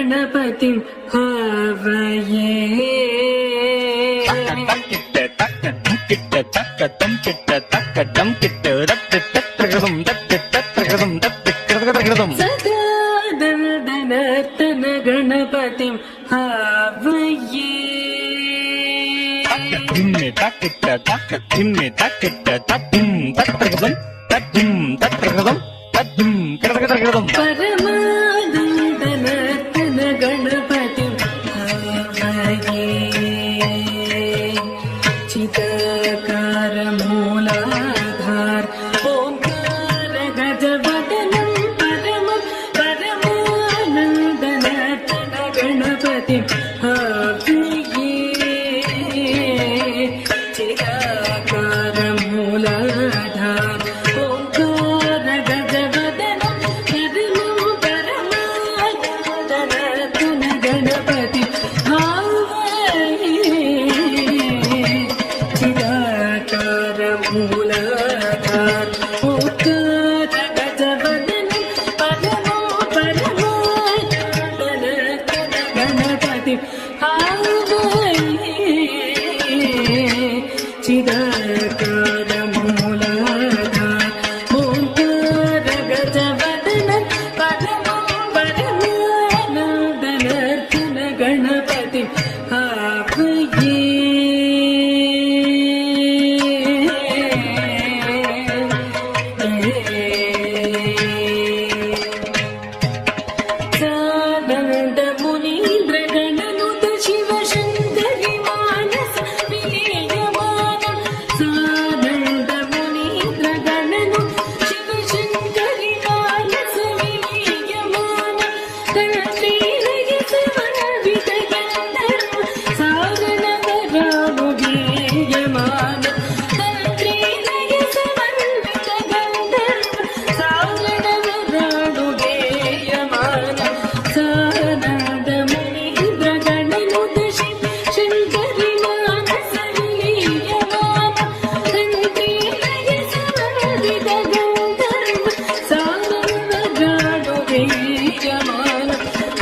गणपतिं हवये सदा दन्दनर्तन गणपतिं हवये परमानन्दनर्तन गणपतिं हवये चिदाकार मूलाधार ओंकार गजवदनं परमानन्दनर्तन गणपतिं हवये चिदाकार मूलाधार ओंकार गजवदनं परमानन्दनर्तन गणपतिं हवये चिदाकार मूलाधार ओंकार गजवदनं परमानन्दनर्तन गणपतिं हवये चिदाकार मूलाधार ओंकार गजवदनं परमानन्दनर्तन गणपतिं हवये सानन्द मुनीन्द्र गणनुत शिव शङ्करि मानस विलीयमान सानन्द मुनीन्द्र गणनुत शिव शङ्करि मानस विलीयमान तन्त्रीरयस वनवित गन्धर्व सारणवरानुगीयमान तन्त्रीरयस वन्वित गन्धर्व सारणवरानुगीयमान सानन्द मुनीन्द्र गणनुत शिव शङ्करि मानस विलीयमान तन्त्रीरयस वनवित गन्धर्व सारणवरानुगीयमान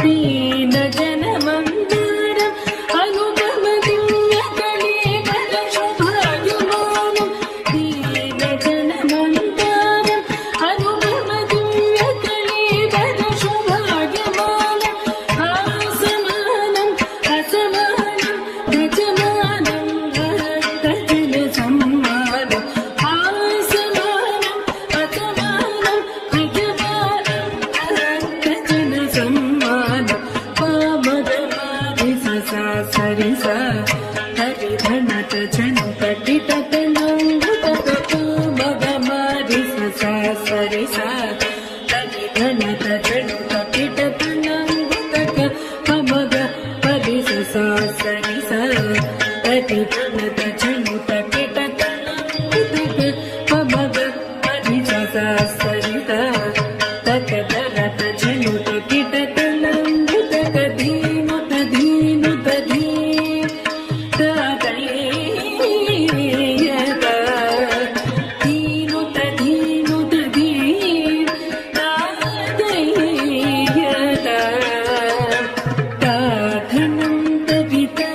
दीन जनमन्दारम् अनुपम दिव्यकलेवर शुभायुमानम् दीन जनमन्दारम् अनुपम दिव्यकलेवर शुभायुमानम् आसमानम् असमानम् गजमानं भक्तजन सम्मानम् आसमानम् असमानम् गजमानं भक्तजन सम्मानम् पामगमारि ससा सरिसा हरिधनत झनुतटितत नङ्गुतत पामगमारि ससा सरिसा हरिधनत झनुतटितत नङ्गुतत पामग परि ससा सरिसा हरिधनत झनुतटितत नङ्गुतत पामग परि ससा सरिता तकदरत झनुतटितत नङ्गुतत धीनुत धीनुत धीनुत धीनुत धीनुत धनं तविता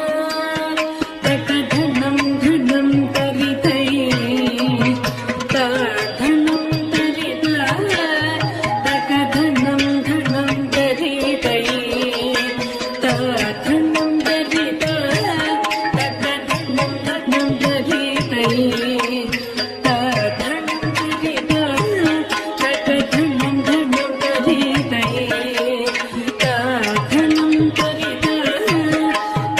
तकधनं धनं तवितै धनं तविता तकधनं धनं तवितै धनं तविता तकधनं धनं तवितै धनं तविता तकधनं धनं तवितै धनं तविता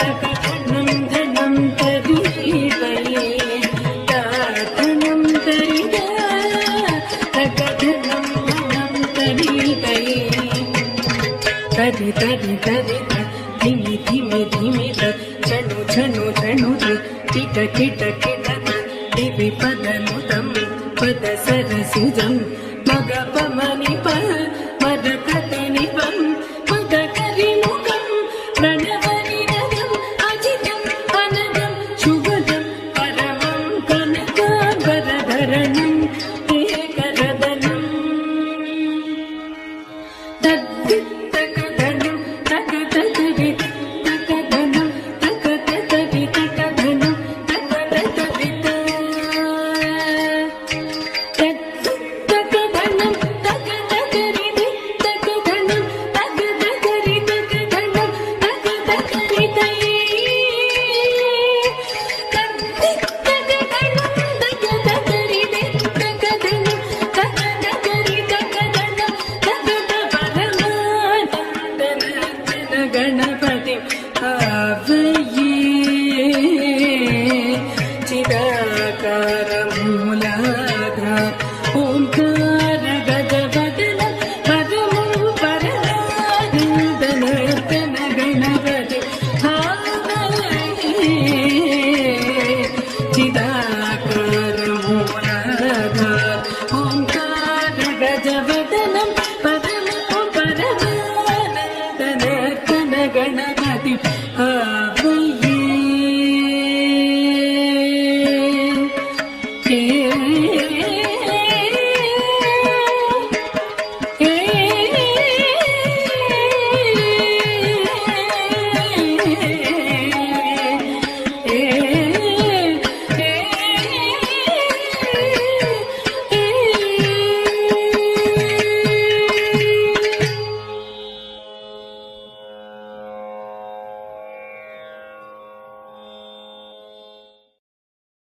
तकधनं धनं तवितै धनं तविता तकधनं धनं तवितै तरि तरि तरि धिमि धिमि धिमि झनु झनु झनु किट किट किट दिवि पदनुतं पद सरसिजं